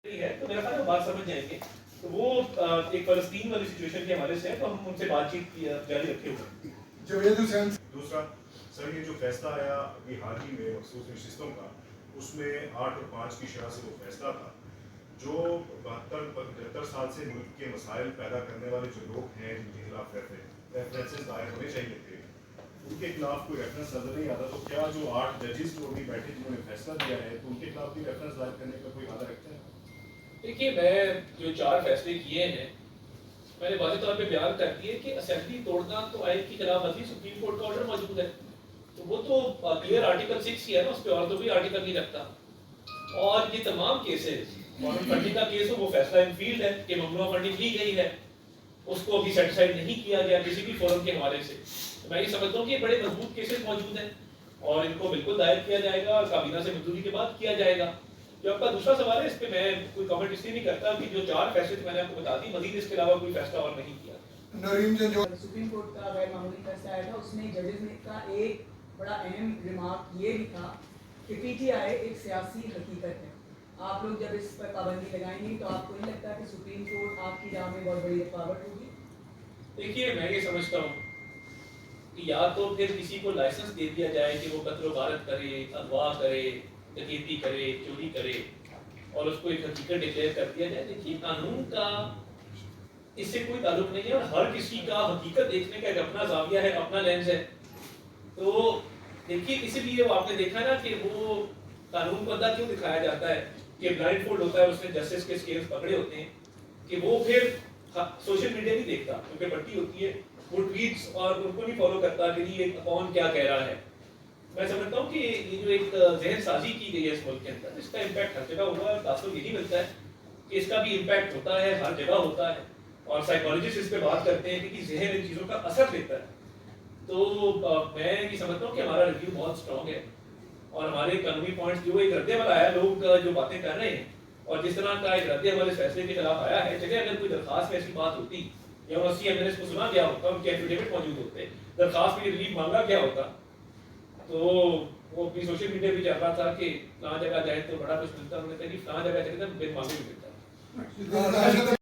ہے تو میرا خیال ہے بات سمجھ جائیں گے. تو وہ ایک فلسطین والی سچویشن کے حوالے سے ہے تو ہم ان سے بات چیت جاری رکھے ہوئے. دوسرا سر یہ جو فیصلہ آیا ابھی حال ہی میں مخصوص نشستوں کا، اس میں 8 اور 5 کی شرح سے وہ فیصلہ تھا جو 72-75 سال سے ملک کے مسائل پیدا کرنے والے جو لوگ ہیں جن کے خلاف ریفرنسز دائر ہونے چاہیے تھے ان کے خلاف کوئی ریفرنس نظر نہیں آتا. تو کیا جو 8 ججز جو ابھی بیٹھے جنہوں نے فیصلہ دیا ہے تو ان کے خلاف بھی ریفرنس دائر کرنے کا کوئی وعدہ رکھتے ہیں؟ دیکھیے میں جو 4 فیصلے کیے ہیں میں نے واضح طور پہ بیان کر دیے کہ اسمبلی توڑنا تو آئین کی خلاف ورزی، سپریم کورٹ کا آرڈر موجود ہے تو وہ تو کلیئر آرٹیکل 6 ہی ہے نا، اس پہ اور تو کوئی آرٹیکل نہیں رکھتا. اور یہ تمام کیسز گورنمنٹ فنڈنگ کا کیس ہو وہ فیصلہ ان فیلڈ ہے کہ ممنوع فنڈنگ لی گئی ہے، اس کو ابھی سیٹسفائی نہیں کیا گیا کسی بھی فورم کے حوالے سے. میں یہ سمجھتا ہوں کہ بڑے مضبوط کیسز موجود ہیں اور ان کو بالکل دائر کیا جائے گا اور کابینہ سے منظوری کے بعد کیا جائے گا. جو آپ کا دوسرا سوال ہے اس پہ میں کوئی کامنٹ اس لیے نہیں کرتا کہ جو 4 فیصلے میں نے آپ کو بتا دی، مزید اس کے علاوہ کوئی فیصلہ اور نہیں کیا. سپریم کورٹ کا غیر معمولی فیصلہ آیا تھا، اس میں ججز نے کا ایک بڑا اہم ریمارک یہ بھی تھا کہ پی ٹی آئی ایک سیاسی حقیقت ہے. آپ لوگ جب اس پر پابندی لگائیں گے تو آپ کو نہیں لگتا کہ سپریم کورٹ آپ کی راہ میں بہت بڑی رکاوٹ ہوگی؟ دیکھیے میں یہ سمجھتا ہوں کہ یا تو پھر کسی کو لائسنس دے دیا جائے کہ وہ قتل و غارت کرے، اغوا کرے، ڈکیتی کرے، چوری کرے اور اس کو ایک حقیقت ڈکلیئر کر دیا جائے. دیکھیے قانون کا اس سے کوئی تعلق نہیں ہے اور ہر کسی کا حقیقت دیکھنے کا ایک اپنا زاویہ ہے، اپنا لینز ہے. تو دیکھیے اسی لیے وہ آپ نے دیکھا نا کہ وہ قانون کو اندھا کیوں دکھایا جاتا ہے کہ بلائنڈ فولڈ ہوتا ہے، اس نے جسٹس کے اسکیلز پکڑے ہوتے ہیں کہ وہ پھر سوشل میڈیا نہیں دیکھتا کیونکہ پٹی ہوتی ہے، وہ ٹویٹس اور ان کو نہیں فالو کرتا کہ یہ کون کیا کہہ رہا ہے. میں سمجھتا ہوں کہ یہ جو ایک ذہن سازی کی گئی ہے اس ملک کے اندر، اس کا امپیکٹ ہر جگہ ہوا ہے اور تاثر یہی ملتا ہے کہ اس کا بھی امپیکٹ ہوتا ہے، ہر جگہ ہوتا ہے اور سائیکالوجسٹ اس پہ بات کرتے ہیں کہ ذہن ان چیزوں کا اثر دیتا ہے. تو میں یہ سمجھتا ہوں کہ ہمارا ریویو بہت اسٹرانگ ہے اور ہمارے قانونی پوائنٹس جو ایک رد عمل آیا، لوگ جو باتیں کر رہے ہیں اور جس طرح کا ایک رد عمل اس فیصلے کے خلاف آیا ہے، جگہ اگر کوئی درخواست میں ایسی بات ہوتی یا 80 ایم ایل ایس کو سنا گیا ہوتا، ان کے ایفیڈیوٹ موجود ہوتے، درخواست میں ریلیف مانگا گیا ہوتا تو وہ اپنی سوشل میڈیا پہ چل رہا تھا کہ فلاں جگہ جائے تو بڑا کچھ ملتا، انہوں نے کہا کہ فلاں جگہ چلے تو بن مانگے بھی ملتا.